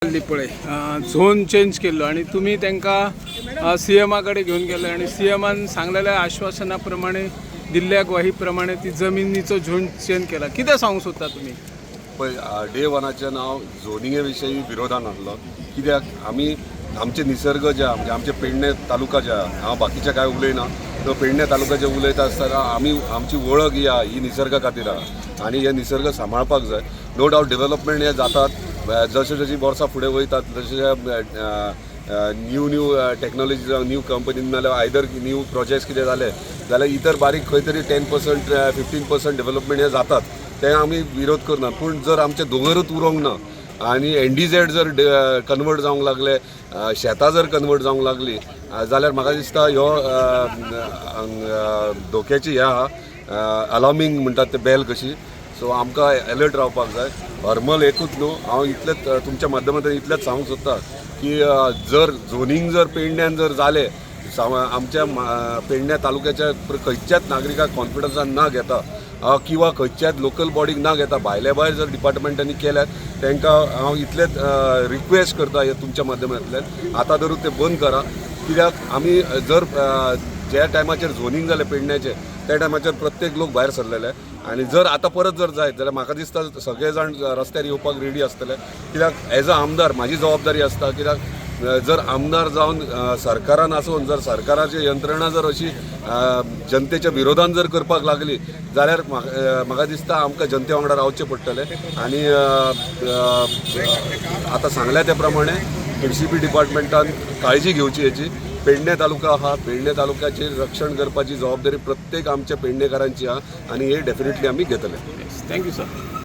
पळे zone change केलो आणि तुम्ही त्यांना सीएमाकडे घेऊन गेले आणि सीएमान सांगलेल्या आश्वासनाप्रमाणे दिल्ल्या ग्वाहीप्रमाणे ती जमिनीचो झोन चेंज केला. किती सांगू सोदता तुम्ही? पळय डे वनाचें नाव झोनिंगे विशयी विरोधान आहलो. कित्याक आमी आमचे निसर्ग जे म्हणजे आमचे पेडणे तालुका जे हांव बाकीचे काय उलयना, तो पेडणे तालुक्याचे उलयता आसतना आमी आमची वळख ही निसर्गा खातीर आहा आनी हे निसर्ग सांबाळपाक जाय. नो डावट डेव्हलपमेंट हे जातात, जशें जशी वर्सां फुडें वयतात तशें न्यू टॅक्नॉलॉजी न्यू कंपनीन नाल्यार आयदर न्यू प्रोजेक्ट्स कितें जाले जाल्यार इतर बारीक खंय तरी 10% 15% डेव्हलपमेंट हे जातात, ते आमी विरोध करना. पूण जर आमचें दोंगरूच उरोंक ना आनी एनडीझेड जर कन्वर्ट जावंक लागले, शेतां जर कन्वर्ट जावंक लागली जाल्यार म्हाका दिसता ह्यो धोक्याची हे आहा, अलार्मींग म्हणटात ते बेल कशी. सो आमकां अलर्ट रावपाक जाय. हरमल एकूच न्हू, हांव इतलेंच तुमच्या माध्यमांतल्यान इतलेंच सांगूंक सोदतां की जर झोनींग जर पेडण्यान जर जालें, आमच्या पेडण्या तालुक्याच्या खंयच्याच नागरिकाक कॉन्फिडन्सान ना घेता किंवा खंयच्याच लोकल बॉडीक ना घेता, भायल्या भायर जर डिपार्टमेंटांनी केल्यात तांकां हांव इतलेंच रिक्वेस्ट करता हे तुमच्या माध्यमांतल्यान, आतां धरून ते बंद करा. कित्याक आमी जर ज्या टायमाचेर झोनींग जालें पेडण्याचें त्या टायमाचेर प्रत्येक लोक भायर सरलेले आनी जर आतां परत जर जायत जाल्यार म्हाका दिसता सगळे जाण रस्त्यार येवपाक रेडी आसतले. कित्याक एज अ आमदार म्हाजी जबाबदारी आसता. कित्याक जर आमदार जावन सरकारान आसून जर सरकाराची यंत्रणा जर अशी जनतेच्या विरोधान जर करपाक लागली जाल्यार म्हाका दिसता आमकां जनते वांगडा रावचें पडटलें. आनी आतां सांगल्या त्या प्रमाणे एमसीपी डिपार्टमेंटान काळजी घेवची हेची. पेडणे तालुका आहा, पेडणे तालुक्याचे रक्षण करपाची जबाबदारी प्रत्येक आमच्या पेडणेकारांची आहा आनी हे डेफिनेटली आमी घेतले. Thank you sir.